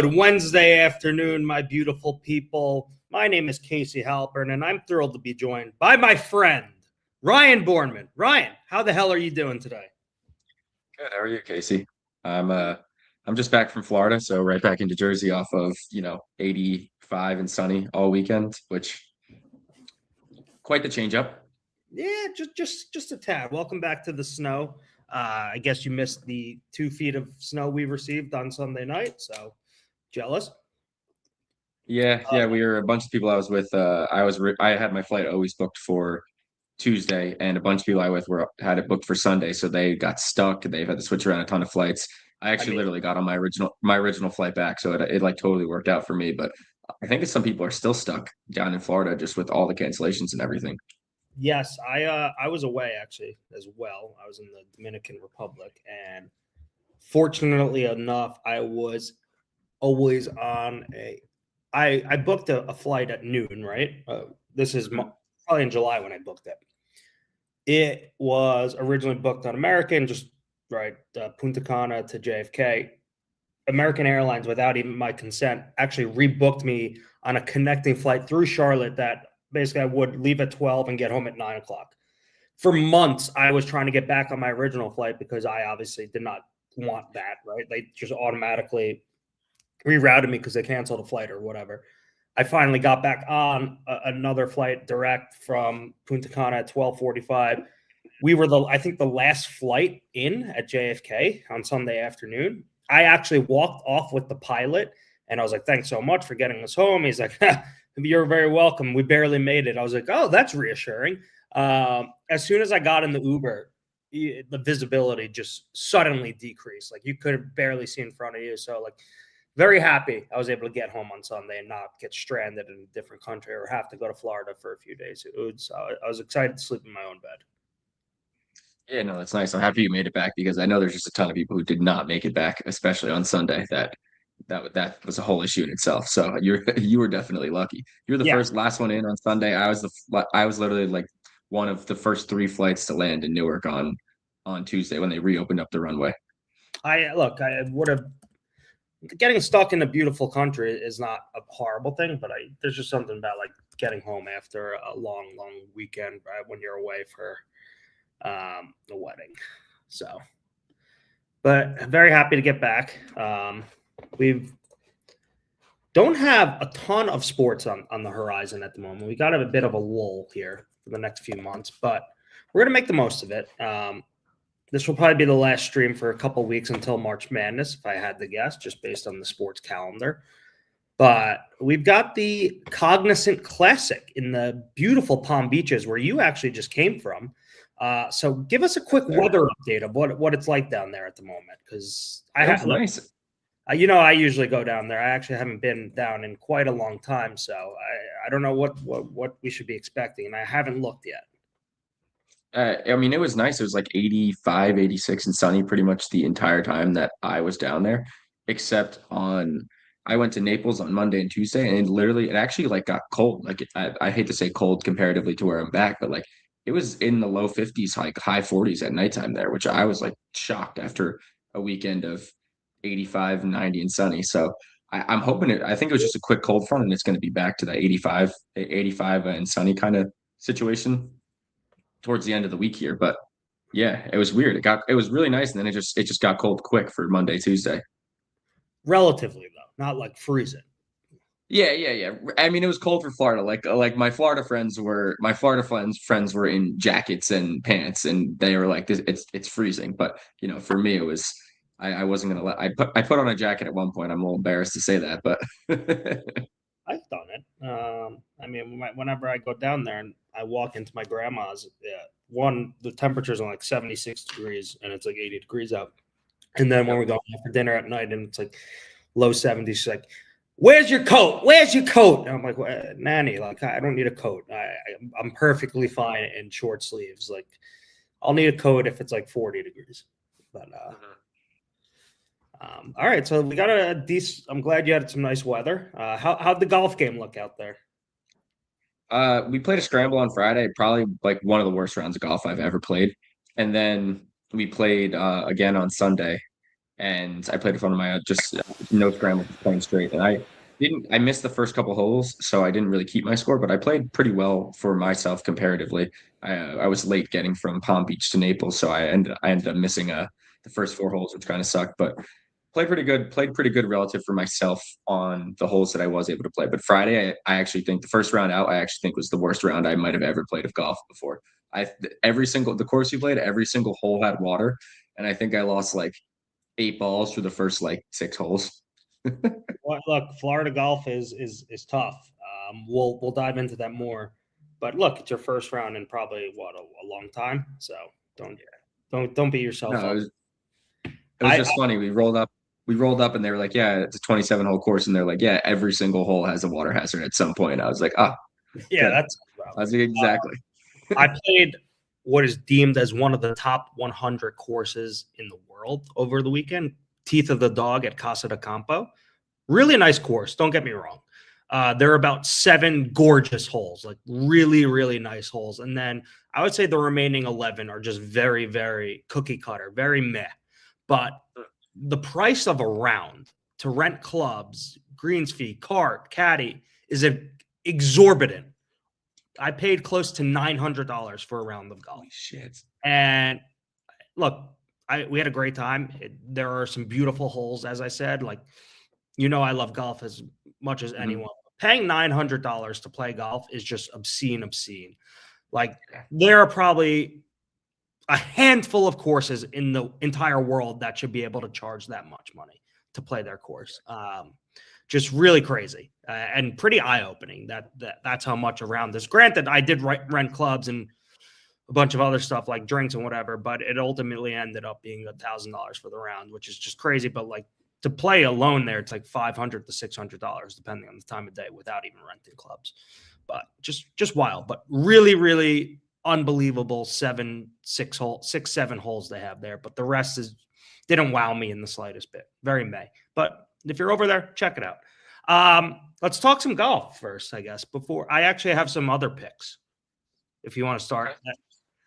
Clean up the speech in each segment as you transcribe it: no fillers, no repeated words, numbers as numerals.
Good Wednesday afternoon, my beautiful people. My name is Casey Halpern, and I'm thrilled to be joined by my friend, Ryan Bourneman. Ryan, how the hell are you doing today? Good. How are you, Casey? I'm just back from Florida, so right back into Jersey off of, 85 and sunny all weekend, which quite the change up. Yeah, just a tad. Welcome back to the snow. I guess you missed the 2 feet of snow we received on Sunday night, so jealous. Yeah, we were a bunch of people I was with. I had my flight always booked for Tuesday, and a bunch of people I with were had it booked for Sunday, so they got stuck. They've had to switch around a ton of flights. I I actually mean, literally got on my original flight back, so it like totally worked out for me. But I think some people are still stuck down in Florida just with all the cancellations and everything. yes, I was away actually as well. I was in the Dominican Republic, and fortunately enough, I was always on a I booked a flight at noon, right? This is Mhm. probably in July when I booked it. It was originally booked on American, just right, Punta Cana to JFK. American Airlines, without even my consent, actually rebooked me on a connecting flight through Charlotte that basically I would leave at 12 and get home at 9 o'clock. For months, I was trying to get back on my original flight because I obviously did not want that, right? They just automatically rerouted me because they canceled a flight or whatever. I finally got back on another flight direct from Punta Cana at 12:45. We were I think the last flight in at JFK on Sunday afternoon. I actually walked off with the pilot, and I was like, "Thanks so much for getting us home." He's like, "You're very welcome. We barely made it." I was like, "Oh, that's reassuring." As soon as I got in the Uber, the visibility just suddenly decreased. Like you could barely see in front of you. So like very happy I was able to get home on Sunday and not get stranded in a different country or have to go to Florida for a few days. I was excited to sleep in my own bed. Yeah, no, that's nice. I'm happy you made it back because I know there's just a ton of people who did not make it back, especially on Sunday. That was a whole issue in itself. So you were definitely lucky. You were the Yeah, last one in on Sunday. I was literally like one of the first three flights to land in Newark on Tuesday when they reopened up the runway. I would have getting stuck in a beautiful country is not a horrible thing, but there's just something about like getting home after a long weekend, right, when you're away for a wedding. So, but very happy to get back. We've don't have a ton of sports on the horizon at the moment. We got a bit of a lull here for the next few months, but we're gonna make the most of it. This will probably be the last stream for a couple weeks until March Madness, if I had to guess, just based on the sports calendar. But we've got the Cognizant Classic in the beautiful Palm Beaches, where you actually just came from. So give us a quick There. weather update of what it's like down there at the moment, because I It have was nice. I usually go down there. I actually haven't been down in quite a long time, so I don't know what we should be expecting, and I haven't looked yet. I mean, it was nice. It was like 85, 86 and sunny pretty much the entire time that I was down there, except I went to Naples on Monday and Tuesday, and it actually like got cold. Like I hate to say cold comparatively to where I'm back, but like it was in the low 50s, like high 40s at nighttime there, which I was like shocked after a weekend of 85, 90 and sunny. So I'm hoping I think it was just a quick cold front and it's going to be back to the 85 and sunny kind of situation towards the end of the week here. But yeah, it was weird. It was really nice, and then it just got cold quick for Monday, Tuesday. Relatively though, not like freezing. Yeah. I mean, it was cold for Florida. Like my Florida friends were in jackets and pants, and they were like, "This it's freezing." But for me, it was I wasn't gonna I put on a jacket at one point. I'm a little embarrassed to say that, but I've done it. I mean, whenever I go down there and I walk into my grandma's, the temperature's on like 76 degrees and it's like 80 degrees out. And then when yep. we're going out for dinner at night and it's like low 70s, she's like, "Where's your coat? Where's your coat?" And I'm like, well, "Nanny, like I don't need a coat. I'm perfectly fine in short sleeves. Like I'll need a coat if it's like 40 degrees." But all right, so we got a decent. I'm glad you had some nice weather. How'd the golf game look out there? We played a scramble on Friday, probably like one of the worst rounds of golf I've ever played, and then we played again on Sunday. and I played with one of my just no scramble, just playing straight. And I missed the first couple holes, so I didn't really keep my score, but I played pretty well for myself comparatively. I was late getting from Palm Beach to Naples, so I ended up missing the first 4 holes, which kind of sucked. But played pretty good relative for myself on the holes that I was able to play. But Friday, I actually think the first round out, I actually think was the worst round I might have ever played of golf before. The course we played, every single hole had water, and I think I lost like 8 balls for the first like 6 holes. Well, look, Florida golf is tough. We'll dive into that more, but look, it's your first round in probably what a long time. So don't beat yourself No, up. it was just funny. We rolled up, and they were like, "Yeah, it's a 27-hole course," and they're like, "Yeah, every single hole has a water hazard at some point." I was like, "Ah, Yeah, good." that's I was like, exactly. I played what is deemed as one of the top 100 courses in the world over the weekend. Teeth of the Dog at Casa de Campo. Really nice course. Don't get me wrong. There are about 7 gorgeous holes, like really, really nice holes. And then I would say the remaining 11 are just very, very cookie cutter, very meh. But the price of a round to rent clubs, greens fee, cart, caddy is exorbitant. I paid close to $900 for a round of golf. Holy shit. And look, we had a great time. There are some beautiful holes, as I said. Like, I love golf as much as anyone. Paying $900 to play golf is just obscene. Like, there are probably a handful of courses in the entire world that should be able to charge that much money to play their course. Just really crazy and pretty eye-opening that's how much around this. Granted, I did rent clubs and a bunch of other stuff like drinks and whatever, but it ultimately ended up being $1,000 for the round, which is just crazy. But like, to play alone there, it's like $500 to $600 depending on the time of day without even renting clubs. But just wild, but really, really unbelievable 7 holes they have there. But the rest didn't wow me in the slightest bit. Very May. But if you're over there, check it out. Let's talk some golf first, I guess. Before I actually have some other picks. If you want to start,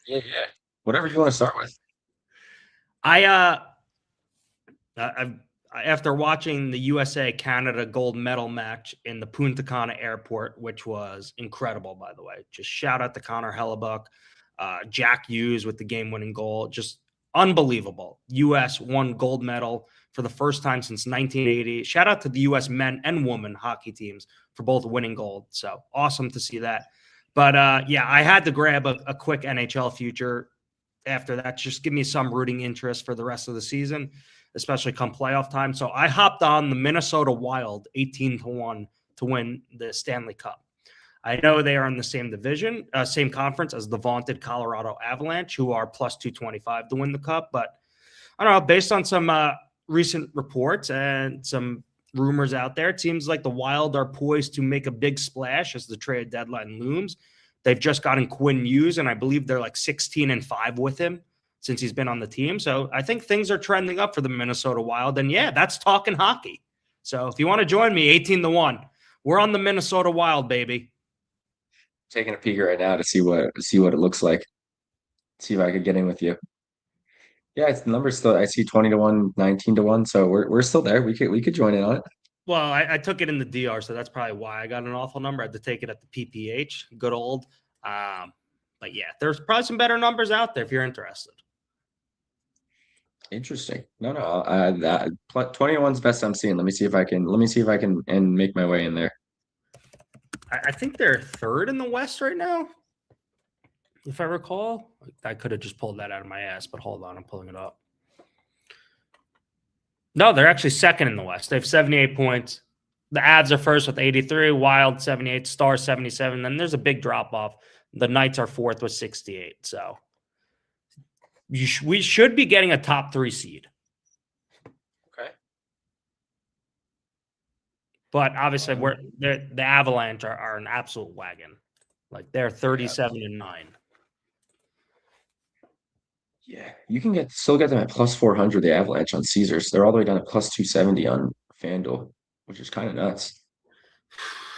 yeah, whatever you want to start with. I've after watching the USA Canada gold medal match in the Punta Cana airport, which was incredible, by the way. Just shout out to Connor Hellebuck, Jack Hughes with the game-winning goal. Just unbelievable. U.S. won gold medal for the first time since 1980. Shout out to the U.S. men and women hockey teams for both winning gold. So awesome to see that. But yeah, I had to grab a quick NHL future after that. Just give me some rooting interest for the rest of the season, especially come playoff time. So I hopped on the Minnesota Wild 18-1 to win the Stanley Cup. I know they are in the same division, same conference as the vaunted Colorado Avalanche, who are plus 225 to win the Cup. But I don't know, based on some recent reports and some rumors out there, it seems like the Wild are poised to make a big splash as the trade deadline looms. They've just gotten Quinn Hughes, and I believe they're like 16-5 with him since he's been on the team. So I think things are trending up for the Minnesota Wild. And yeah, that's talking hockey. So if you want to join me, 18-1, we're on the Minnesota Wild, baby. Taking a peek right now to see what it looks like. See if I could get in with you. Yeah, it's the numbers still. I see 20-1, 19-1. So we're still there. We could join in on it. Well, I took it in the DR, so that's probably why I got an awful number. I had to take it at the PPH, good old. But yeah, there's probably some better numbers out there if you're interested. Interesting. No, that 21's best I'm seeing. Let me see if I can and make my way in there. I think they're third in the West right now, if I recall. I could have just pulled that out of my ass, but hold on, I'm pulling it up. No, they're actually second in the West. They have 78 points. The Avs are first with 83, Wild 78, Stars 77. Then there's a big drop off. The Knights are fourth with 68. So we should be getting a top 3 seed. Okay. But obviously, the Avalanche are an absolute wagon. Like, they're 37-9. Yeah, you can still get them at plus 400, the Avalanche on Caesars. They're all the way down at plus 270 on FanDuel, which is kind of nuts.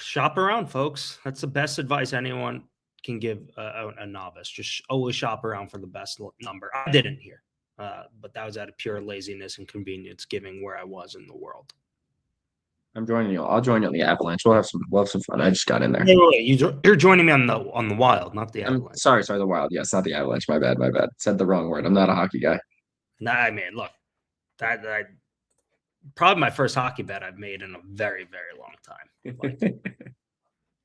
Shop around, folks. That's the best advice anyone can give a novice. Just always shop around for the best number. I didn't here. but that was out of pure laziness and convenience, given where I was in the world. I'm joining you. I'll join you on the Avalanche. We'll have some fun. I just got in there. Wait, you're joining me on the Wild, not the I'm Avalanche. sorry, the Wild. Yes, not the Avalanche. My bad. Said the wrong word. I'm not a hockey guy. Nah, I mean, look, that probably my first hockey bet I've made in a very, very long time.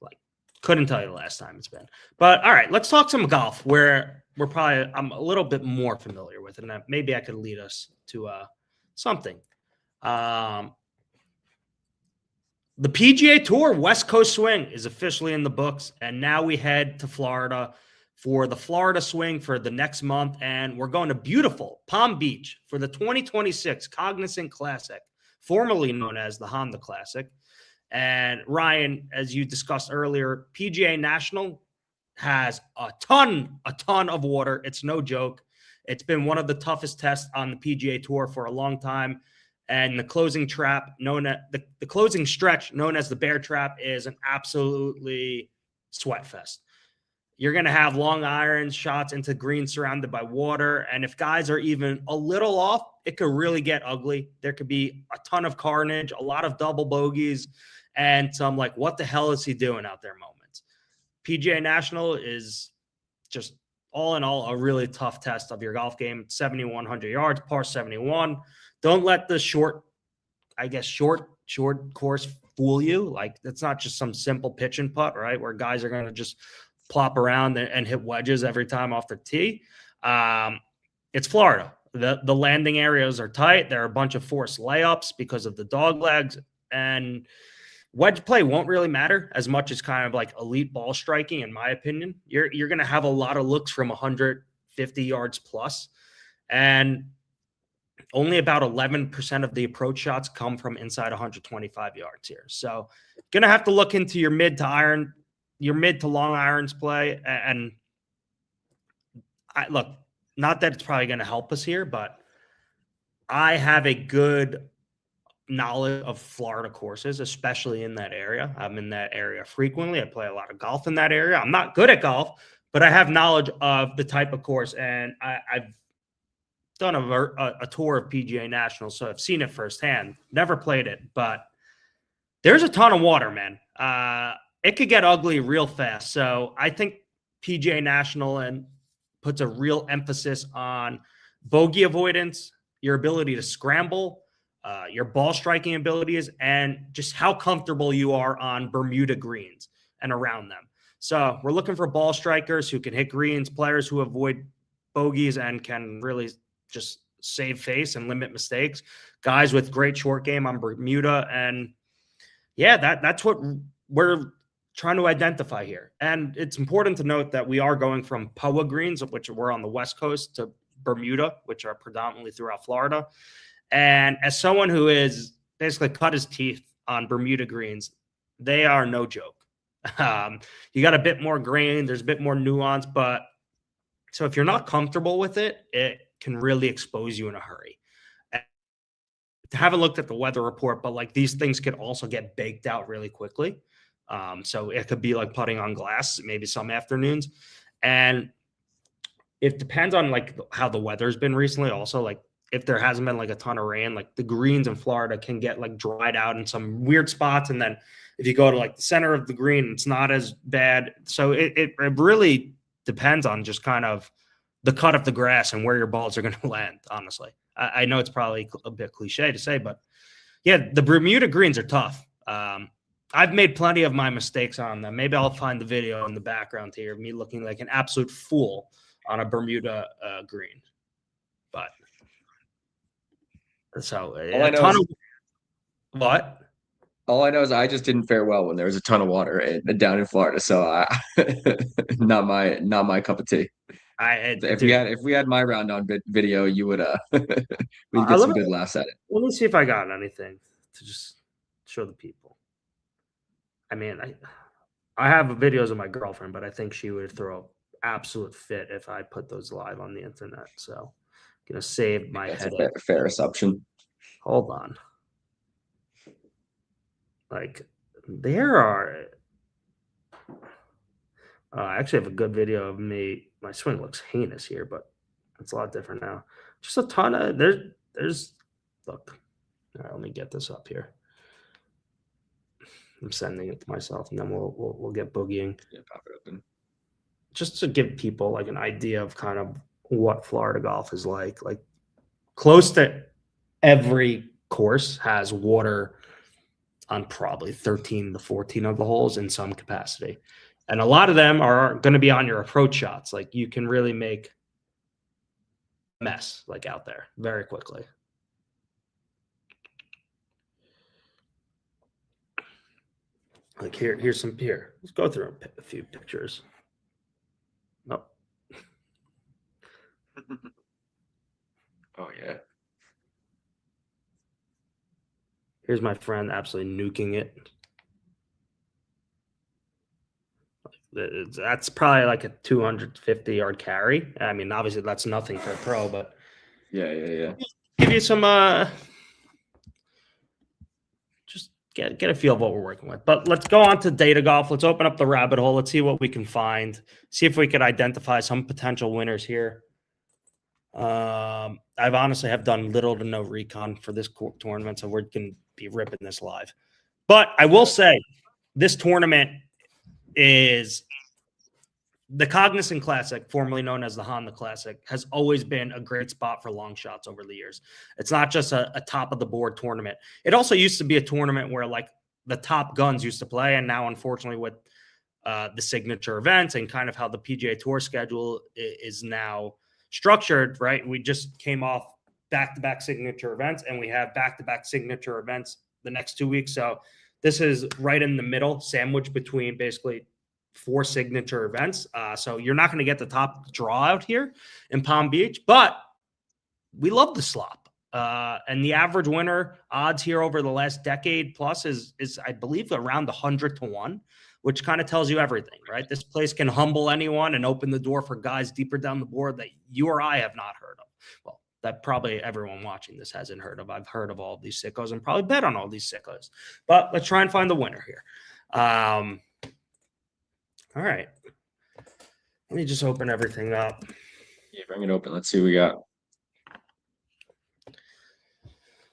Like couldn't tell you the last time it's been. But all right, let's talk some golf where I'm a little bit more familiar with it, and maybe I could lead us to something. The PGA Tour West Coast Swing is officially in the books, and now we head to Florida for the Florida Swing for the next month, and we're going to beautiful Palm Beach for the 2026 Cognizant Classic, formerly known as the Honda Classic. And Ryan, as you discussed earlier, PGA National has a ton of water. It's no joke. It's been one of the toughest tests on the PGA Tour for a long time. And the closing trap, known as the closing stretch, known as the Bear Trap, is an absolutely sweat fest. You're going to have long irons, shots into green surrounded by water. And if guys are even a little off, it could really get ugly. There could be a ton of carnage, a lot of double bogeys, and some like, what the hell is he doing out there moments. PGA National is just all in all a really tough test of your golf game. 7,100 yards, par 71. Don't let the short course fool you. Like, it's not just some simple pitch and putt, right? Where guys are going to just plop around and hit wedges every time off the tee. It's Florida. The landing areas are tight. There are a bunch of forced layups because of the dog legs, and wedge play won't really matter as much as kind of like elite ball striking, in my opinion. You're going to have a lot of looks from 150 yards plus, and only about 11% of the approach shots come from inside 125 yards here. So going to have to look into your mid to long irons play. And look, not that it's probably going to help us here, but I have a good knowledge of Florida courses, especially in that area. I'm in that area frequently. I play a lot of golf in that area. I'm not good at golf, but I have knowledge of the type of course, and I've done a tour of PGA National, so I've seen it firsthand. Never played it, but there's a ton of water, man. It could get ugly real fast. So I think PGA National and puts a real emphasis on bogey avoidance, your ability to scramble, your ball striking abilities, and just how comfortable you are on Bermuda greens and around them. So we're looking for ball strikers who can hit greens, players who avoid bogeys and can really just save face and limit mistakes, guys with great short game on Bermuda. And yeah, that's what we're trying to identify here. And it's important to note that we are going from POA greens, which were on the West Coast, to Bermuda, which are predominantly throughout Florida. And as someone who is basically cut his teeth on Bermuda greens, they are no joke. You got a bit more grain, there's a bit more nuance, but so if you're not comfortable with it, it can really expose you in a hurry. And I haven't looked at the weather report, but like these things could also get baked out really quickly. So it could be like putting on glass, maybe some afternoons. And it depends on like how the weather's been recently. Also, like if there hasn't been like a ton of rain, like the greens in Florida can get like dried out in some weird spots. And then if you go to like the center of the green, it's not as bad. So it really depends on just kind of the cut of the grass and where your balls are going to land, honestly. I know it's probably a bit cliche to say, but yeah, the Bermuda greens are tough. I've made plenty of my mistakes on them. Maybe I'll find the video in the background here of me looking like an absolute fool on a Bermuda green. But so a ton of what? All I know is I just didn't fare well when there was a ton of water down in Florida. So not my cup of tea. If we had my round on video, you would we'd get some good laughs at it. Let me see if I got anything to just show the people. I mean, I have videos of my girlfriend, but I think she would throw absolute fit if I put those live on the internet. So I'm gonna save my head. That's a fair assumption. Hold on. Like there are I actually have a good video of me. My swing looks heinous here, but It's a lot different now. Just a ton of there's look. All right, let me get this up here. I'm sending it to myself, and then we'll get boogieing. Yeah, pop it open. Just to give people like an idea of kind of what Florida golf is like. Like close to every course has water on probably 13 to 14 of the holes in some capacity. And a lot of them are going to be on your approach shots. Like you can really make a mess like out there very quickly. Like here's some here. Let's go through a few pictures. Nope. Oh yeah. Here's my friend absolutely nuking it. That's probably like a 250-yard carry. I mean, obviously that's nothing for a pro, but yeah. Give you some just get a feel of what we're working with. But let's go on to data golf. Let's open up the rabbit hole. Let's see what we can find. See if we could identify some potential winners here. I've honestly have done little to no recon for this tournament, so we're going to be ripping this live. But I will say this tournament is the Cognizant Classic, formerly known as the Honda Classic, has always been a great spot for long shots over the years. It's not just a top of the board tournament. It also used to be a tournament where like the top guns used to play, and now unfortunately with the signature events and kind of how the PGA Tour schedule is now structured, right? We just came off back-to-back signature events, and we have back-to-back signature events the next 2 weeks. So this is right in the middle, sandwiched between basically 4 signature events. So you're not going to get the top draw out here in Palm Beach, but we love the slop. And the average winner odds here over the last decade plus is I believe around 100 to 1, which kind of tells you everything, right? This place can humble anyone and open the door for guys deeper down the board that you or I have not heard of. Well, that probably everyone watching this hasn't heard of. I've heard of all of these sickos and probably bet on all these sickos, but let's try and find the winner here. All right. Let me just open everything up. Yeah, bring it open. Let's see what we got.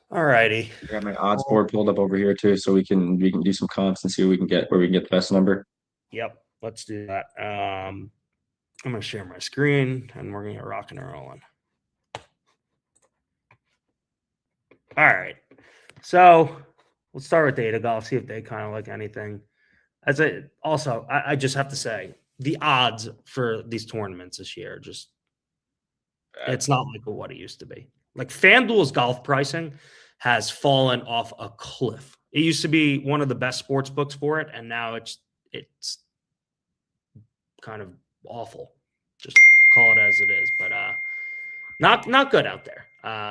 All righty. I got my odds board pulled up over here too, so we can do some comps and see what we can get, where we can get the best number. Yep, let's do that. I'm gonna share my screen and we're gonna get rocking and rolling. All right. So let's start with data golf, see if they kind of like anything. I just have to say the odds for these tournaments this year just it's not like what it used to be. Like FanDuel's golf pricing has fallen off a cliff. It used to be one of the best sports books for it, and now it's kind of awful. Just call it as it is, but not good out there.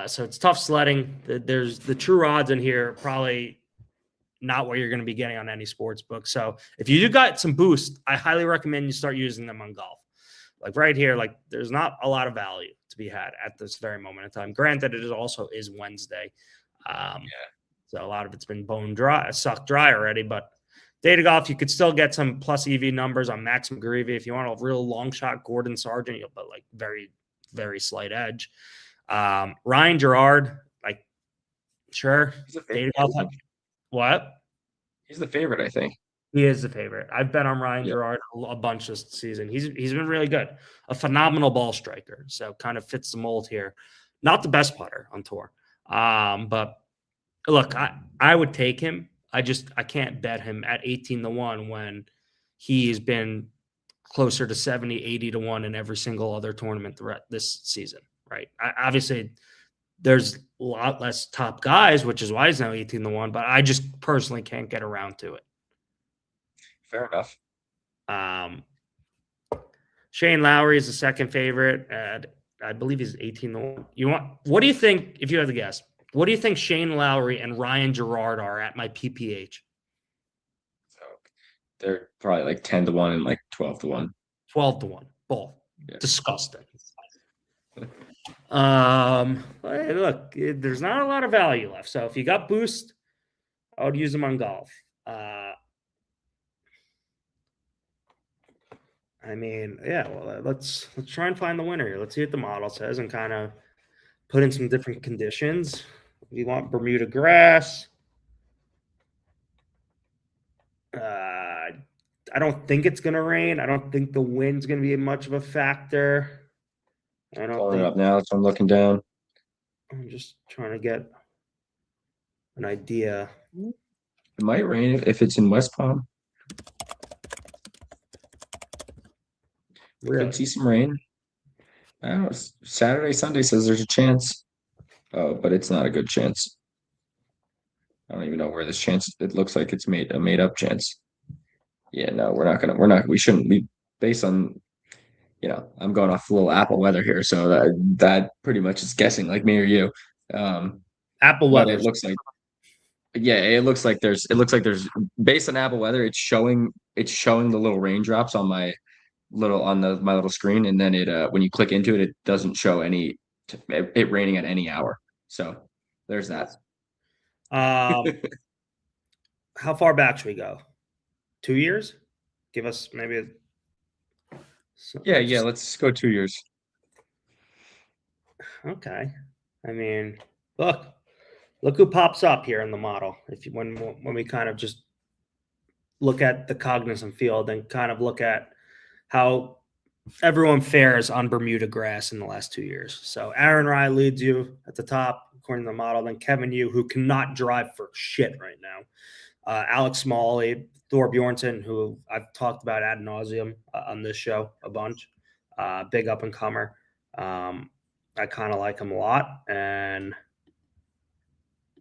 So it's tough sledding. There's the true odds in here probably not what you're going to be getting on any sports book. So if you do got some boost, I highly recommend you start using them on golf. Like right here, like there's not a lot of value to be had at this very moment in time. Granted, it is Wednesday. So a lot of it's been sucked dry already, but data golf, you could still get some plus EV numbers on Max McGreevy. If you want a real long shot, Gordon Sargent, you'll put like very, very slight edge. Ryan Gerard, like, sure. Data golf, what? He's the favorite, I think. He is the favorite. I've bet on Ryan Gerard a bunch this season. He's been really good. A phenomenal ball striker. So kind of fits the mold here. Not the best putter on tour. But look, I would take him. I can't bet him at 18 to 1 when he has been closer to 70, 80 to 1 in every single other tournament throughout this season, right? Obviously, there's a lot less top guys, which is why he's now 18 to 1, but I just personally can't get around to it. Fair enough. Shane Lowry is the second favorite. I believe he's 18 to 1. What do you think, if you had to guess, what do you think Shane Lowry and Ryan Gerard are at my PPH? So they're probably like 10 to 1 and like 12 to 1. 12 to 1. Both. Yeah. Disgusting. Look, there's not a lot of value left. So if you got boost, I would use them on golf. I mean, yeah. Well, let's try and find the winner here. Let's see what the model says and kind of put in some different conditions. We want Bermuda grass. I don't think it's going to rain. I don't think the wind's going to be much of a factor. I don't Pulling it think. up now, so I'm looking down. I'm just trying to get an idea. It might rain if it's in West Palm. Really? Could see some rain. I don't know. Saturday, Sunday says there's a chance. Oh, but it's not a good chance. I don't even know where this chance. It looks like it's a made up chance. Yeah, no, we shouldn't be based on, I'm going off a little Apple weather here, so that pretty much is guessing like me or you. Apple But weather. it looks like, yeah, it looks like there's based on Apple weather, it's showing the little raindrops on my little screen, and then when you click into it, it doesn't show it raining at any hour. So there's that. How far back should we go? 2 years? Give us maybe. Yeah. Let's go 2 years. Okay. I mean, look who pops up here in the model. When we kind of just look at the Cognizant field and kind of look at how everyone fares on Bermuda grass in the last 2 years. So Aaron Rai leads you at the top according to the model. Then Kevin Yu, who cannot drive for shit right now. Alex Smalley, Thor Bjornsson, who I've talked about ad nauseum on this show a bunch. Big up and comer. I kind of like him a lot, and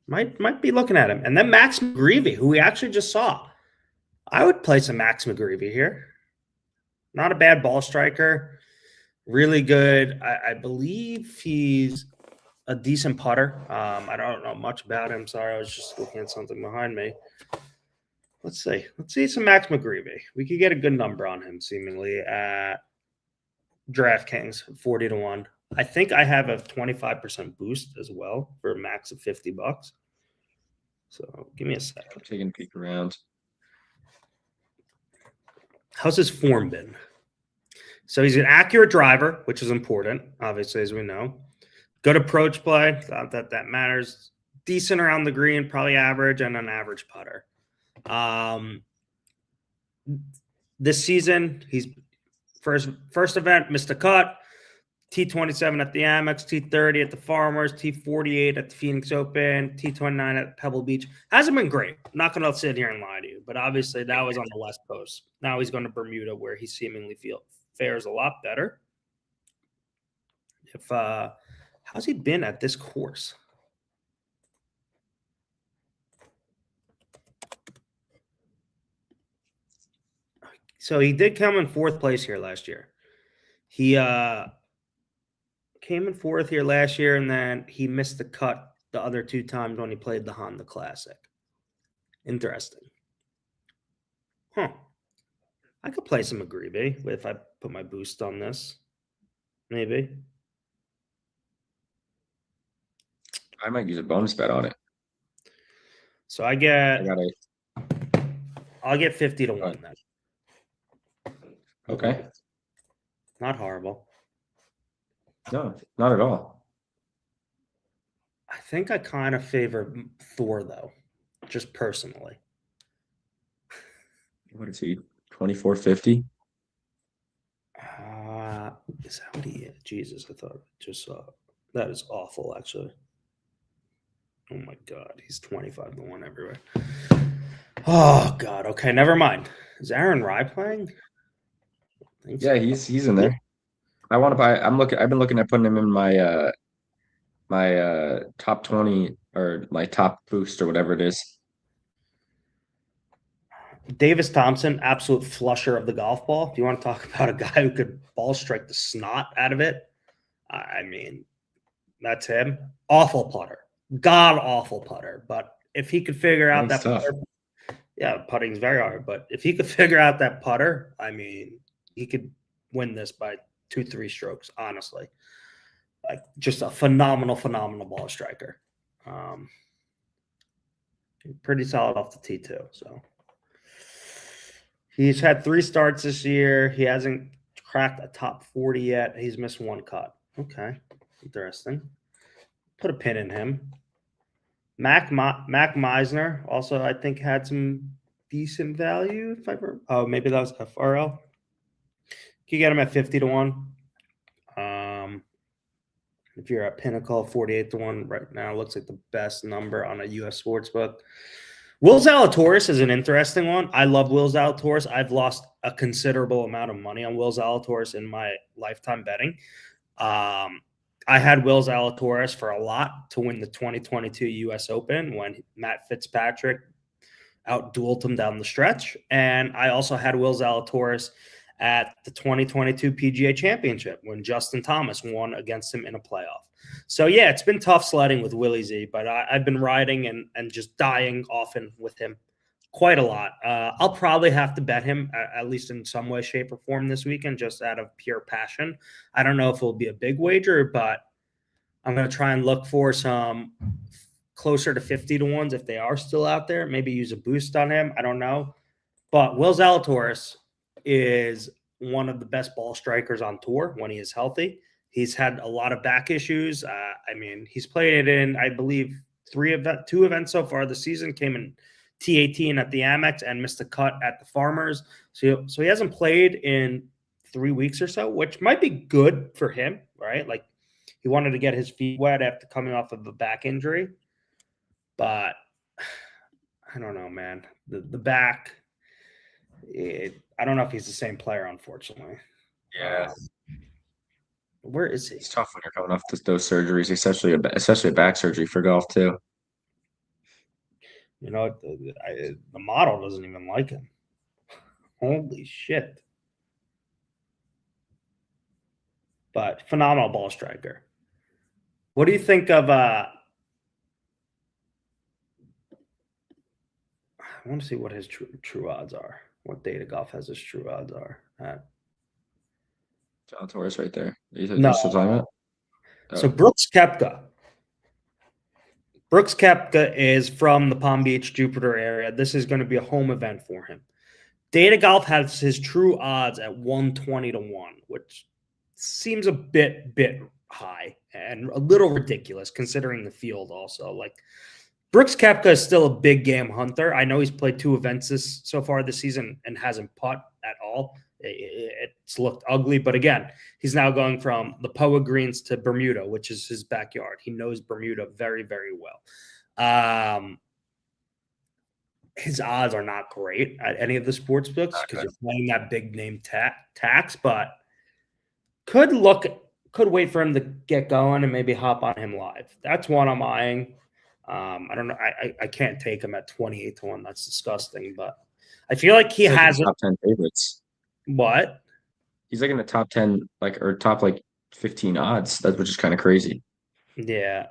might be looking at him. And then Max McGreevy, who we actually just saw. I would play some Max McGreevy here. Not a bad ball striker. Really good. I believe he's a decent putter. I don't know much about him. Sorry, I was just looking at something behind me. Let's see. Let's see some Max McGreevy. We could get a good number on him, seemingly, at DraftKings, 40-1. I think I have a 25% boost as well for a max of $50. So give me a second. I'm taking a peek around. How's his form been? So he's an accurate driver, which is important, obviously, as we know. Good approach play. Not that matters. Decent around the green, probably average, and an average putter. This season, he's first event, missed a cut. T27 at the Amex, T30 at the Farmers, T48 at the Phoenix Open, T29 at Pebble Beach. Hasn't been great. I'm not going to sit here and lie to you, but obviously that was on the West Coast. Now he's going to Bermuda, where he seemingly fares a lot better. How's he been at this course? So he did come in fourth place here last year. He came in fourth here last year, and then he missed the cut the other 2 times when he played the Honda Classic. Interesting. Huh. I could play some McGreevy if I put my boost on this. Maybe. I might use a bonus bet on it. So I'll get 50-1 then. Okay. Not horrible. No, not at all. I think I kind of favor Thor, though, just personally. What is he? 2450? Is that what he is? Jesus, I thought just saw. That is awful, actually. Oh my God, he's 25-1 everywhere. Oh God. Okay, never mind. Is Aaron Rai playing? Yeah, he's in there. I want to buy. I've been looking at putting him in my my top 20 or my top boost or whatever it is. Davis Thompson, absolute flusher of the golf ball. Do you want to talk about a guy who could ball strike the snot out of it? I mean, that's him. Awful putter. God awful putter. But if he could figure out that putter, yeah, putting's very hard. But if he could figure out that putter, I mean, he could win this by 2-3 strokes, honestly. Like, just a phenomenal ball striker. Pretty solid off the tee too. So He's had 3 starts this year. He hasn't cracked a top 40 yet. He's missed 1 cut. Okay, interesting. Put a pin in him. Mac Meisner also, I think, had some decent value. Maybe that was FRL. You get him at 50 to 1. If you're at Pinnacle, 48 to 1 right now looks like the best number on a US sportsbook. Will Zalatoris is an interesting one. I love Will Zalatoris. I've lost a considerable amount of money on Will Zalatoris in my lifetime betting. I had Will Zalatoris for a lot to win the 2022 US Open when Matt Fitzpatrick out-dueled him down the stretch. And I also had Will Zalatoris at the 2022 PGA Championship when Justin Thomas won against him in a playoff. So, yeah, it's been tough sledding with Willie Z, but I've been riding and just dying often with him quite a lot. I'll probably have to bet him, at least in some way, shape, or form this weekend, just out of pure passion. I don't know if it'll be a big wager, but I'm going to try and look for some closer to 50 to 1s if they are still out there. Maybe use a boost on him. I don't know. But Will Zalatoris is one of the best ball strikers on tour when he is healthy. He's had a lot of back issues. He's played in, I believe, 2 events so far this season. Came in T18 at the Amex and missed a cut at the Farmers. So he hasn't played in 3 weeks or so, which might be good for him, right? Like, he wanted to get his feet wet after coming off of a back injury. But I don't know, man. The back, I don't know if he's the same player, unfortunately. Yeah. Where is he? It's tough when you're coming off those surgeries, especially a back surgery for golf too. You know, the model doesn't even like him. Holy shit. But phenomenal ball striker. What do you think of I want to see what his true odds are. What Data Golf has his true odds are at. John Torres right there. No. Still talking about? Oh. So Brooks Koepka. Brooks Koepka is from the Palm Beach, Jupiter area. This is going to be a home event for him. Data Golf has his true odds at 120 to 1, which seems a bit high and a little ridiculous considering the field also. Like, Brooks Koepka is still a big game hunter. I know he's played 2 events so far this season and hasn't putt at all. It's looked ugly, but again, he's now going from the Poa Greens to Bermuda, which is his backyard. He knows Bermuda very, very well. His odds are not great at any of the sports books because you're playing that big name tax, but could wait for him to get going and maybe hop on him live. That's one I'm eyeing. I don't know. I can't take him at 28 to 1. That's disgusting, but I feel like he has top 10 favorites. What? He's like in the top 10, or top 15 odds. That's which is kind of crazy. Yeah.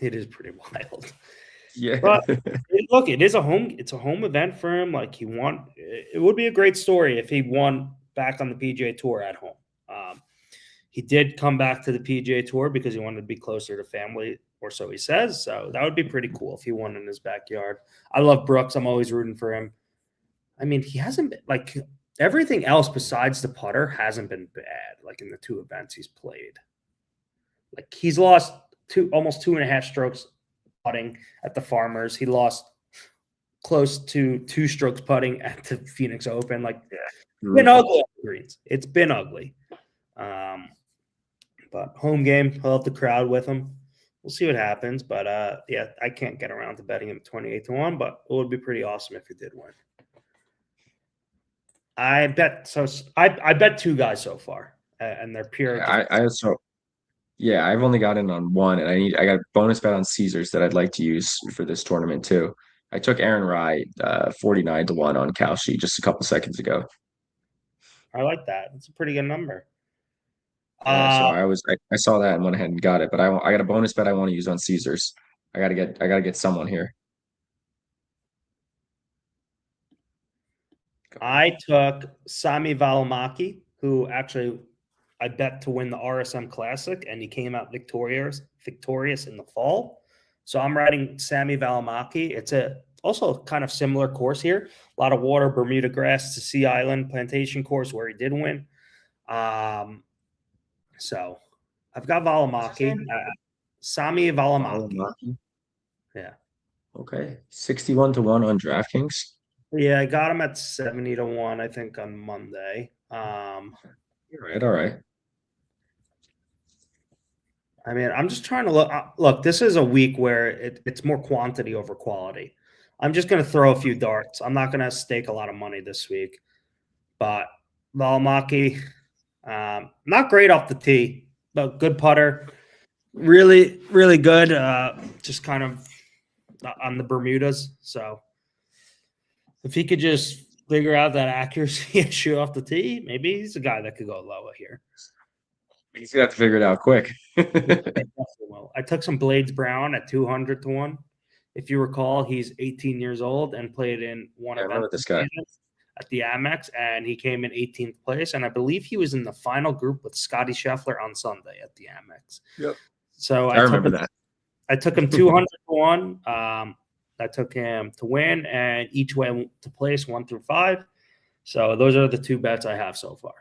It is pretty wild. Yeah. But look, it's a home event for him. Like, it would be a great story if he won back on the PGA Tour at home. He did come back to the PGA Tour because he wanted to be closer to family, or so he says. So that would be pretty cool if he won in his backyard. I love Brooks. I'm always rooting for him. I mean, he hasn't been everything else besides the putter hasn't been bad. Like, in the 2 events he's played, like, he's lost almost 2.5 strokes putting at the Farmers. He lost close to 2 strokes putting at the Phoenix Open. Like, it's been ugly on the greens. It's been ugly. But home game, he'll have the crowd with him. We'll see what happens. But yeah, I can't get around to betting him 28 to 1, but it would be pretty awesome if he did win. I bet 2 guys so far, and they're pure. Yeah, I've only got in on one, and I got a bonus bet on Caesars that I'd like to use for this tournament too. I took Aaron Rye 49 to 1 on Kalshi just a couple seconds ago. I like that. It's a pretty good number. Yeah, so I saw that and went ahead and got it, but I got a bonus bet I want to use on Caesars. I gotta get someone here. I took Sami Välimäki, who actually I bet to win the RSM Classic, and he came out victorious in the fall. So I'm riding Sami Välimäki. It's a also kind of similar course here. A lot of water, Bermuda grass, to Sea Island Plantation course where he did win. So I've got What's his Valimaki, name? Sami Valimaki. Valimaki. Yeah. Okay. 61 to 1 on DraftKings. Yeah, I got him at 70 to 1, I think, on Monday. All right. I mean, I'm just trying to look, this is a week where it's more quantity over quality. I'm just going to throw a few darts. I'm not going to stake a lot of money this week. But Valimaki, not great off the tee, but good putter. Really, really good. Just kind of on the Bermudas. So if he could just figure out that accuracy issue off the tee, maybe he's a guy that could go lower here. He's gonna have to figure it out quick. Well, I took some Blades Brown at 200 to 1. If you recall, he's 18 years old and played in one I event remember this guy at the Amex, and he came in 18th place. And I believe he was in the final group with Scotty Scheffler on Sunday at the Amex. Yep. So I remember that. I took him 200 to 1. I took him to win, and each way to place 1 through 5. So those are the 2 bets I have so far.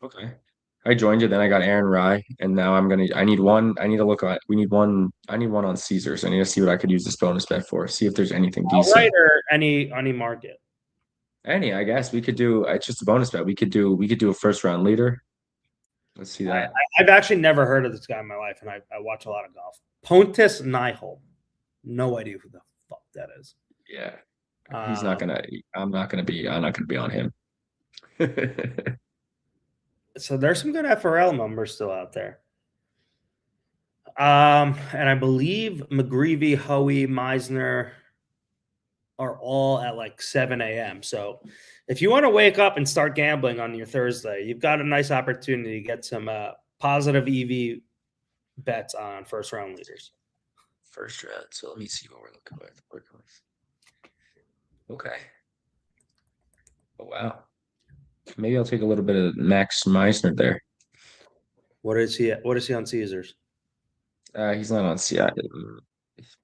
Okay. I joined you, then I got Aaron Rye, and now I need one. I need to look at. We need one. I need one on Caesars. I need to see what I could use this bonus bet for. See if there's anything decent. Right, or any market. I guess we could do. It's just a bonus bet. We could do a first round leader. Let's see that. I've actually never heard of this guy in my life, and I watch a lot of golf. Pontus Nyholm. No idea who the fuck that is. Yeah, he's not gonna. I'm not gonna be on him. So there's some good FRL numbers still out there. And I believe McGreevy, Hoey, Meisner are all at like 7 a.m. So if you want to wake up and start gambling on your Thursday, you've got a nice opportunity to get some positive EV bets on first round leaders. First round. So let me see what we're looking with. Okay. Oh wow. Maybe I'll take a little bit of Max Meisner there. What is he on Caesars? He's not on CI.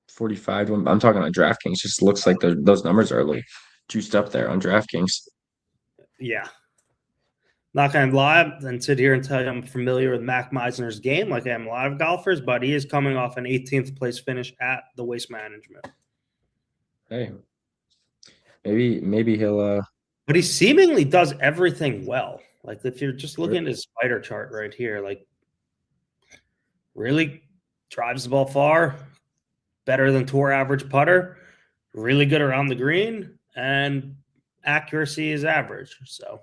45. I'm talking on DraftKings. Just looks like those numbers are like juiced up there on DraftKings. Yeah. Not going to lie and sit here and tell you I'm familiar with Mac Meisner's game like I am a lot of golfers, but he is coming off an 18th place finish at the Waste Management. Hey, maybe he'll. But he seemingly does everything well. Like if you're just looking at his spider chart right here, like really drives the ball far, better than tour average putter, really good around the green, and accuracy is average. So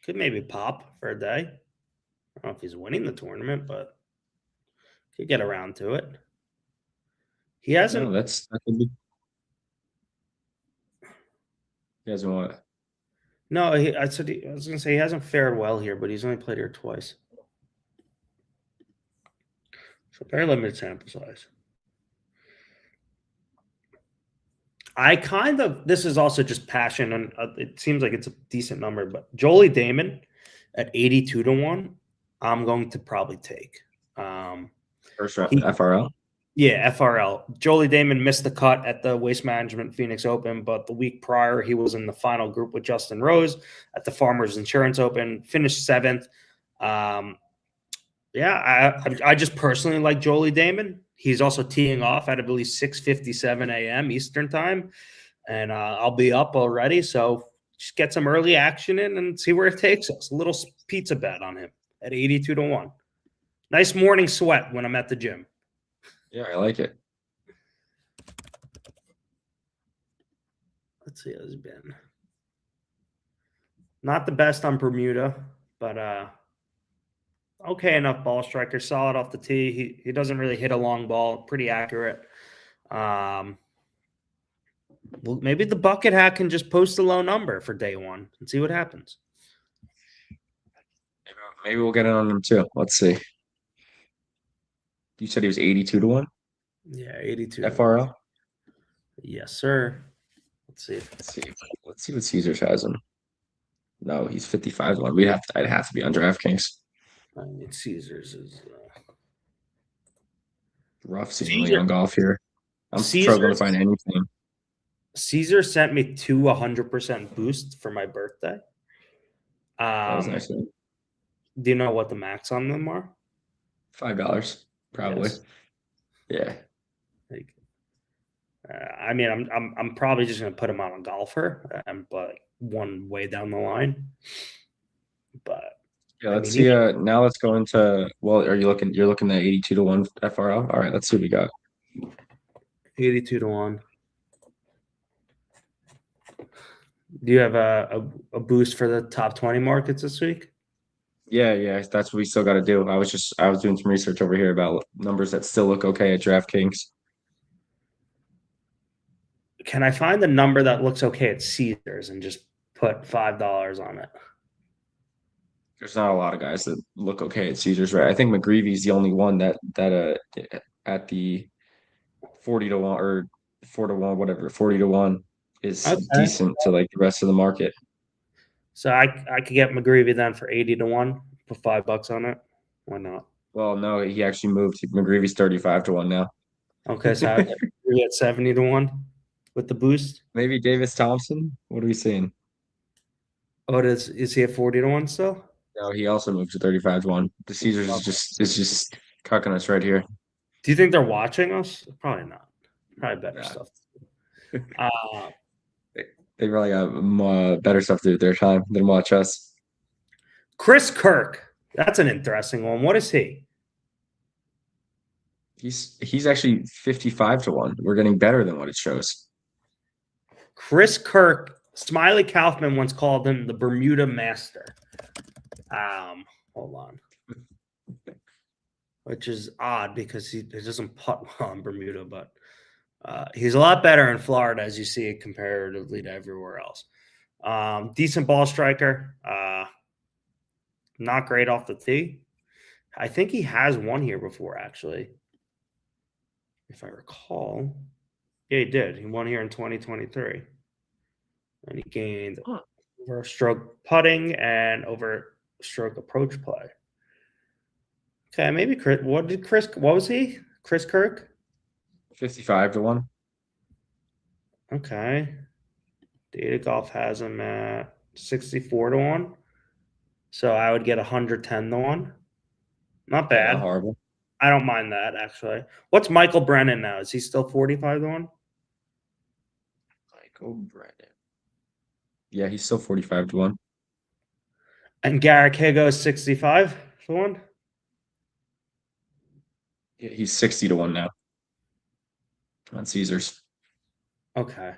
could maybe pop for a day. I don't know if he's winning the tournament, but could get around to it. He hasn't. No, that could be. He hasn't won. No, I was going to say he hasn't fared well here, but he's only played here twice. So very limited sample size. This is also just passion, and it seems like it's a decent number, but Jolie Damon at 82 to 1, I'm going to probably take. First round FRL? Yeah, FRL. Jolie Damon missed the cut at the Waste Management Phoenix Open, but the week prior, he was in the final group with Justin Rose at the Farmers Insurance Open, finished 7th. I just personally like Jolie Damon. He's also teeing off at, I believe, 6:57 a.m. Eastern time, and I'll be up already. So just get some early action in and see where it takes us. A little pizza bet on him at 82 to 1. Nice morning sweat when I'm at the gym. Yeah, I like it. Let's see how it's been. Not the best on Bermuda, but okay enough ball striker, solid off the tee. He doesn't really hit a long ball, pretty accurate. Well, maybe the bucket hat can just post a low number for day one and see what happens. Maybe we'll get it on him too. Let's see. You said he was 82 to 1? Yeah, 82. FRL? Yes, sir. Let's see. Let's see what Caesars has him. No, he's 55 to 1. I'd have to be on DraftKings. I mean, Caesars is rough seemingly on golf here. I'm struggling to find anything. Caesar sent me 2 100% boost for my birthday. That was nice. Do you know what the max on them are? $5, probably. Yes. Yeah. Like, I mean, I'm probably just gonna put him on a golfer, but one way down the line. But yeah, let's see. Now let's go into. Well, are you looking? You're looking at 82 to 1 FRL. All right, let's see what we got. 82 to 1. Do you have a boost for the top 20 markets this week? Yeah, that's what we still got to do. I was doing some research over here about numbers that still look okay at DraftKings. Can I find the number that looks okay at Caesars and just put $5 on it? There's not a lot of guys that look okay at Caesars, right? I think McGreevy's the only one that at the 40 to 1 or 4 to 1, whatever, 40 to 1 is decent to like the rest of the market. So I could get McGreevy then for 80 to 1, put $5 on it. Why not? Well, no, he actually moved. McGreevy's 35 to 1 now. Okay, so I get McGreevy at 70 to 1 with the boost. Maybe Davis Thompson. What are we seeing? Oh, is he at 40 to 1 still? No, he also moved to 35 to 1. The Caesars is just cucking us right here. Do you think they're watching us? Probably not. Probably better stuff. They really got better stuff to do with their time than watch us. Chris Kirk. That's an interesting one. What is he? He's actually 55 to 1. We're getting better than what it shows. Chris Kirk. Smiley Kaufman once called him the Bermuda Master. Hold on. Which is odd because he doesn't putt well in Bermuda, but he's a lot better in Florida, as you see, comparatively to everywhere else. Decent ball striker. Not great off the tee. I think he has won here before, actually. If I recall. Yeah, he did. He won here in 2023. And he gained over stroke putting and over stroke approach play. Okay, maybe Chris. What was he? Chris Kirk? 55 to 1. Okay. Data Golf has him at 64 to 1. So I would get 110 to 1. Not bad. Not horrible. I don't mind that, actually. What's Michael Brennan now? Is he still 45 to 1? Michael Brennan. Yeah, he's still 45 to 1. And Garrick Higo is 65 to 1? Yeah, he's 60 to 1 now. On Caesars. Okay.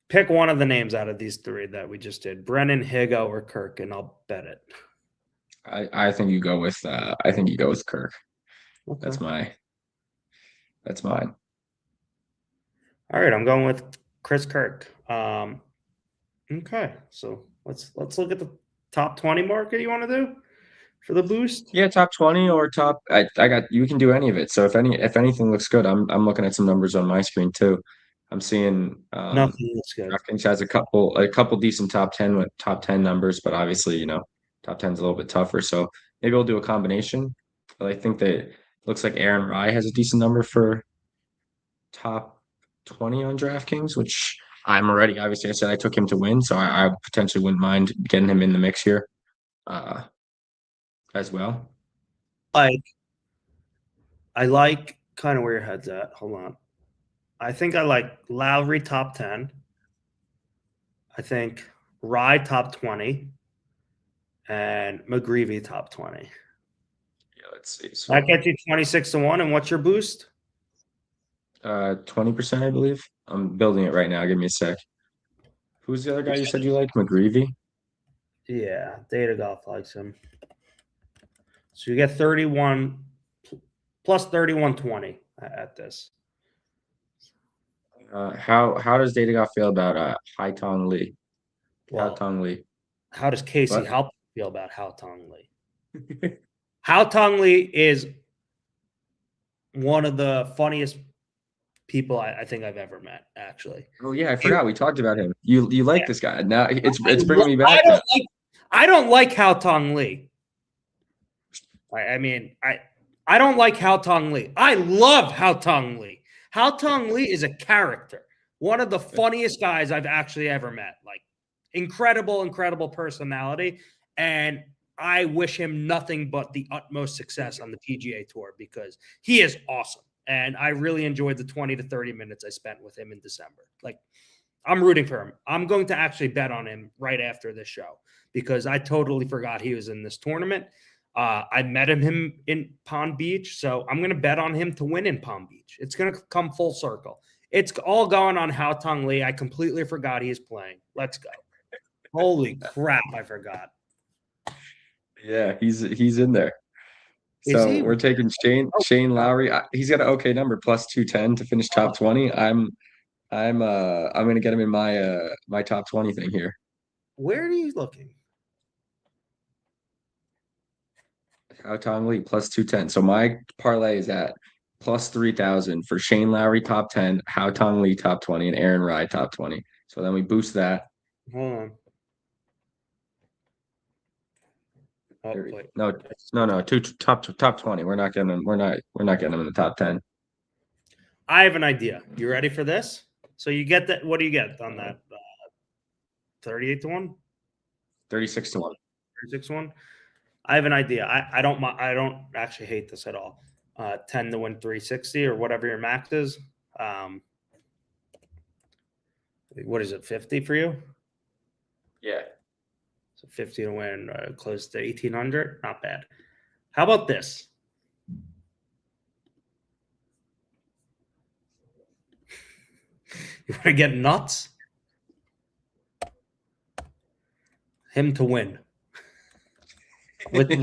Pick one of the names out of these three that we just did. Brennan, Higo, or Kirk, and I'll bet it. I think you go with Kirk. Okay. That's mine. All right, I'm going with Chris Kirk. Okay, so let's look at the top 20 market you want to do for the boost. Yeah, top 20 or top. I got you can do any of it. So if anything looks good, I'm looking at some numbers on my screen too. I'm seeing nothing looks good. DraftKings has a couple decent top 10 with top 10 numbers, but obviously top 10 is a little bit tougher. So maybe we'll do a combination. But I think that it looks like Aaron Rye has a decent number for top 20 on DraftKings, which I'm already. Obviously, I said I took him to win, so I potentially wouldn't mind getting him in the mix here, as well. I like kind of where your head's at. Hold on. I think I like Lowry top 10. I think Rye top 20. And McGreevy top 20. Yeah, let's see. So, that gets you 26 to 1. And what's your boost? 20%, I believe. I'm building it right now. Give me a sec. Who's the other guy you said you like? McGreevy? Yeah, Data Golf likes him. So you get 31 plus 31.20 at this. How does Data Golf feel about Haitong Lee? Well, Haitong Lee. How does Casey Halp feel about Haitong Lee? Haitong Lee is one of the funniest people I think I've ever met, actually. Oh yeah, I forgot we talked about him. You like this guy. Now it's bringing me back. I don't like Haitong Lee. I mean, I don't like Haitong Lee. I love Haitong Lee. Haotong Li is a character. One of the funniest guys I've actually ever met. Like, incredible personality. And I wish him nothing but the utmost success on the PGA Tour because he is awesome. And I really enjoyed the 20 to 30 minutes I spent with him in December. Like, I'm rooting for him. I'm going to actually bet on him right after this show because I totally forgot he was in this tournament. I met him in Palm Beach, so I'm going to bet on him to win in Palm Beach. It's going to come full circle. It's all going on Haotong Li. I completely forgot he's playing. Let's go. Holy crap, I forgot. Yeah, he's in there. Is So he? we're taking Shane Lowry. He's got an okay number, plus 210 to finish top 20. I'm gonna get him in my top 20 thing here. Where are you looking? Haotong Li plus 210. So my parlay is at plus 3,000 for Shane Lowry top 10, Haotong Li top 20, and Aaron Rai top 20. So then we boost that. Hold on. Oh, wait. No, top 20. We're not getting them in the top 10. I have an idea. You ready for this? So you get that. What do you get on that? 38 to 1? 36 to 1. 36 to 1? I have an idea. I don't actually hate this at all. 10 to win 360 or whatever your max is. What is it, 50 for you? Yeah. So 50 to win, close to 1,800. Not bad. How about this? You want to get nuts? Him to win. With you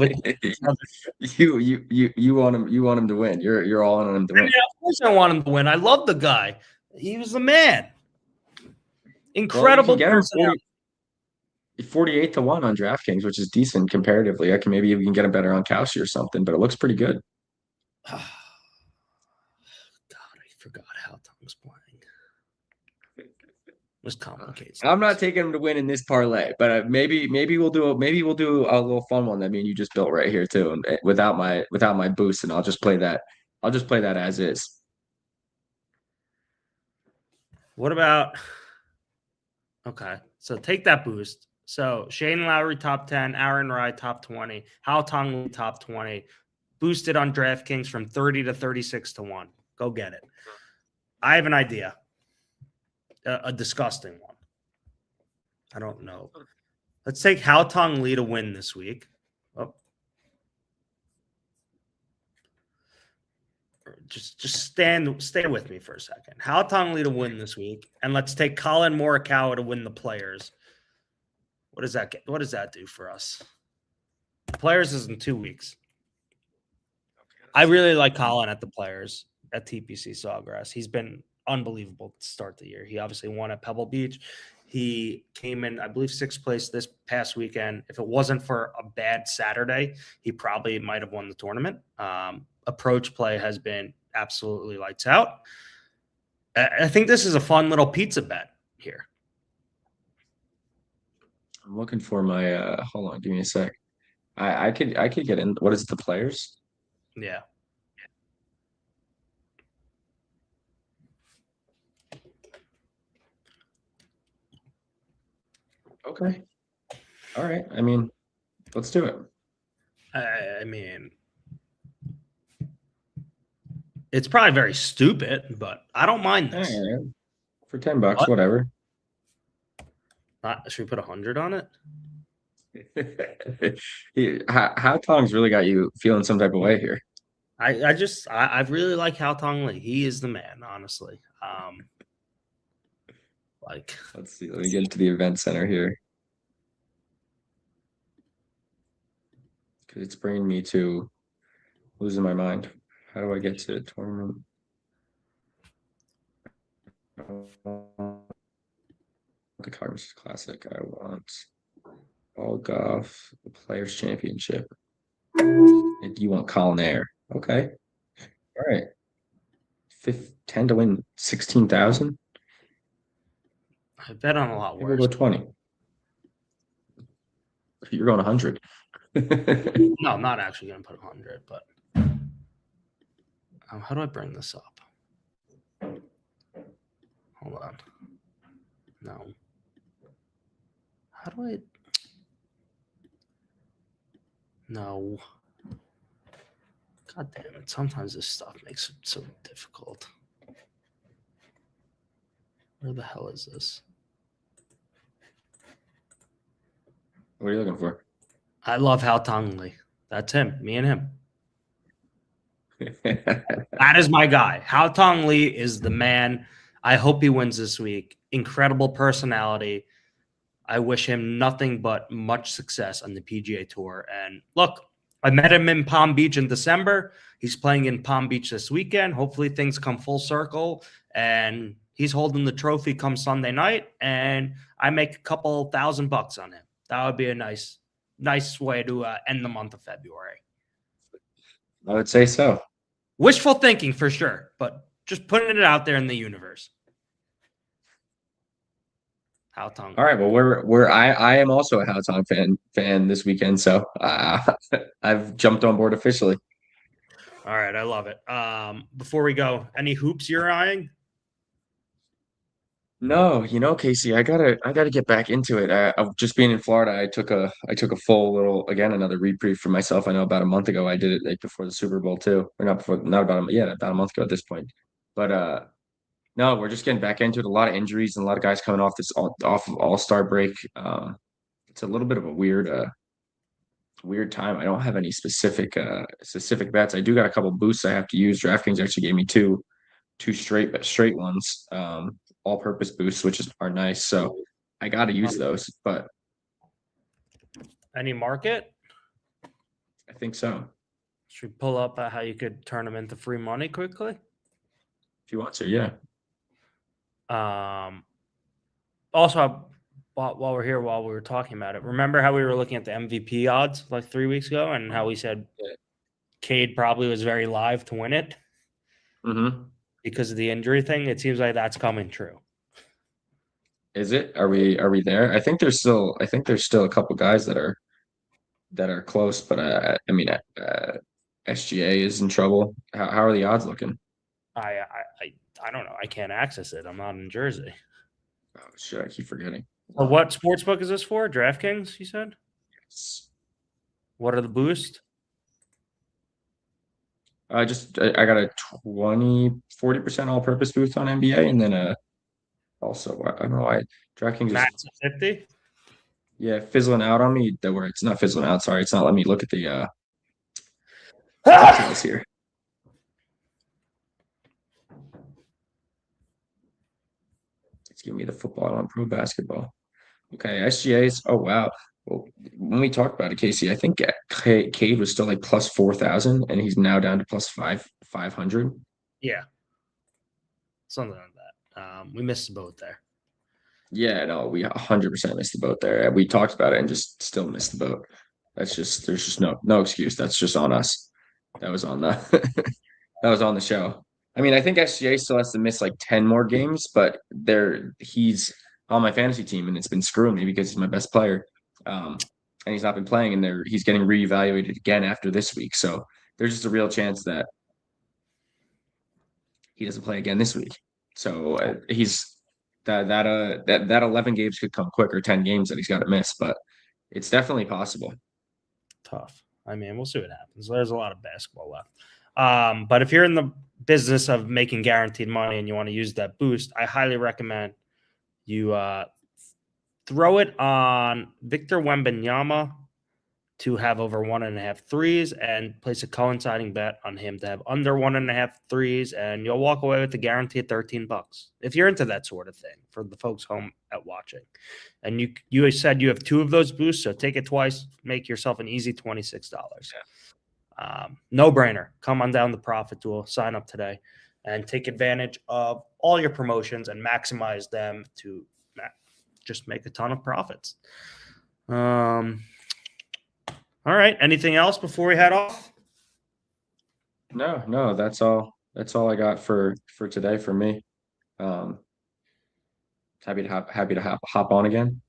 want him to win. You're all on him to win. Yeah, of course I want him to win. I love the guy. He was the man. Incredible. Well, 48 to 1 on DraftKings, which is decent comparatively. Maybe we can get him better on Kalshi or something, but it looks pretty good. God, I forgot how Tom's playing. Was complicated. I'm not taking him to win in this parlay, but maybe we'll do a little fun one that me and you just built right here too, and without my boost, and I'll just play that as is. What about? Okay, so take that boost. So Shane Lowry top 10, Aaron Rai top 20, Haotong Li top 20, boosted on DraftKings from 30 to 36 to 1. Go get it. I have an idea. A disgusting one. I don't know. Let's take Haotong Li to win this week. Oh. Just stay with me for a second. Haotong Li to win this week, and let's take Colin Morikawa to win the Players. What does that get? What does that do for us? The Players is in 2 weeks. I really like Colin at the Players at TPC Sawgrass. He's been unbelievable to start the year. He obviously won at Pebble Beach. He came in, I believe, 6th place this past weekend. If it wasn't for a bad Saturday, he probably might have won the tournament. Approach play has been absolutely lights out. I think this is a fun little pizza bet here. I'm looking for my hold on, give me a sec. I could get in. What is it, the Players? Yeah. Okay. All right. I mean, let's do it. I mean, it's probably very stupid, but I don't mind this. Right. For $10, whatever. Should we put 100 on it? Haotong's really got you feeling some type of way here. I really like Haotong Li. He is the man, honestly. Let's see. Let me get into the event center here. Because it's bringing me to losing my mind. How do I get to the tournament? The Cognizant Classic. I want all golf, the Players Championship. And you want Colin Air. Okay. All right. 10 to win 16,000. I bet on a lot worse. We'll go 20. You're going 100. No, I'm not actually going to put 100, but how do I bring this up? Hold on. No. How do I? No. God damn it. Sometimes this stuff makes it so difficult. Where the hell is this? What are you looking for? I love Hao Tong Lee. That's him. Me and him. That is my guy. Hao Tong Lee is the man. I hope he wins this week. Incredible personality. I wish him nothing but much success on the PGA Tour. And look, I met him in Palm Beach in December. He's playing in Palm Beach this weekend. Hopefully things come full circle and he's holding the trophy come Sunday night and I make a couple $1,000 on him. That would be a nice way to end the month of February. I would say so. Wishful thinking for sure, but just putting it out there in the universe. Hao Tong. All right. Well, I am also a Hao Tong fan this weekend, so I've jumped on board officially. All right, I love it. Before we go, any hoops you're eyeing? No, Casey, I gotta get back into it. I've just being in Florida, I took a full little another reprieve for myself. I know about a month ago I did it like before the Super Bowl too, or not about a month ago at this point. But no, we're just getting back into it. A lot of injuries and a lot of guys coming off off of All-Star break. It's a little bit of a weird time. I don't have any specific bets. I do got a couple boosts I have to use. DraftKings actually gave me two straight ones. All-purpose boosts, which are nice. So I got to use those. But any market? I think so. Should we pull up how you could turn them into free money quickly? If you want to, yeah. Also, while we're here, while we were talking about it, remember how we were looking at the MVP odds like 3 weeks ago, and how we said Cade probably was very live to win it because of the injury thing? It seems like that's coming true. Is it? Are we there? I think there's still a couple guys that are close, but I mean, SGA is in trouble. How are the odds looking? I don't know. I can't access it. I'm not in Jersey. Oh shit! I keep forgetting. So what sportsbook is this for? DraftKings, you said? Yes. What are the boosts? I got a 40% all-purpose boost on NBA, and then also I don't know why DraftKings Max 50. Yeah, fizzling out on me. Where it's not fizzling out. Sorry, it's not letting me look at the details here. It's giving me the football on pro basketball. Okay, SGA's. Oh wow. Well, when we talked about it, Casey, I think Cade was still like plus 4,000, and he's now down to plus 500. Yeah, something like that. We missed the boat there. Yeah, no, we 100% missed the boat there. We talked about it and just still missed the boat. There's just no excuse. That's just on us. That was on the show. I mean, I think SGA still has to miss like 10 more games, but he's on my fantasy team and it's been screwing me because he's my best player. And he's not been playing, and he's getting reevaluated again after this week. So there's just a real chance that he doesn't play again this week. So he's that 11 games could come quick, or 10 games that he's got to miss, but it's definitely possible. Tough. I mean, we'll see what happens. There's a lot of basketball left. But if you're in the business of making guaranteed money and you want to use that boost, I highly recommend you throw it on Victor Wembanyama to have over 1.5 threes, and place a coinciding bet on him to have under 1.5 threes, and you'll walk away with a guaranteed $13 if you're into that sort of thing for the folks home at watching. And you said you have 2 of those boosts, so take it twice, make yourself an easy $26. Yeah. No brainer. Come on down the Profit Tool, sign up today, and take advantage of all your promotions and maximize them to just make a ton of profits. All right. Anything else before we head off? No, that's all. That's all I got for today for me. Happy to hop on again.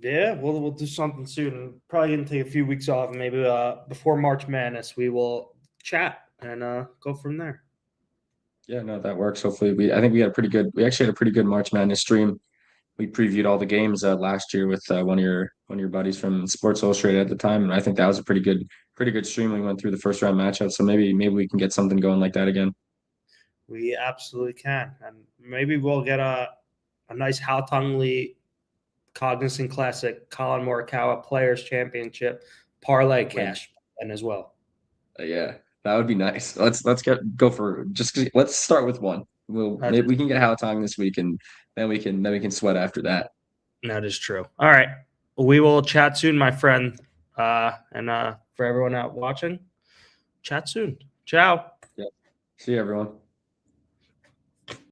Yeah, we'll do something soon. Probably gonna take a few weeks off, and maybe before March Madness we will chat and go from there. Yeah, no, that works. Hopefully, I think we actually had a pretty good March Madness stream. We previewed all the games last year with one of your buddies from Sports Illustrated at the time, and I think that was a pretty good stream. We went through the first round matchup, so maybe we can get something going like that again. We absolutely can, and maybe we'll get a nice Haotong Lee Cognizant Classic Colin Morikawa Players Championship parlay cash and as well. Yeah, that would be nice. Let's start with one. Maybe we can get Haotong this week, and then we can sweat after that. That is true. All right, we will chat soon, my friend, and for everyone out watching, chat soon. Ciao. Yeah. See you, everyone.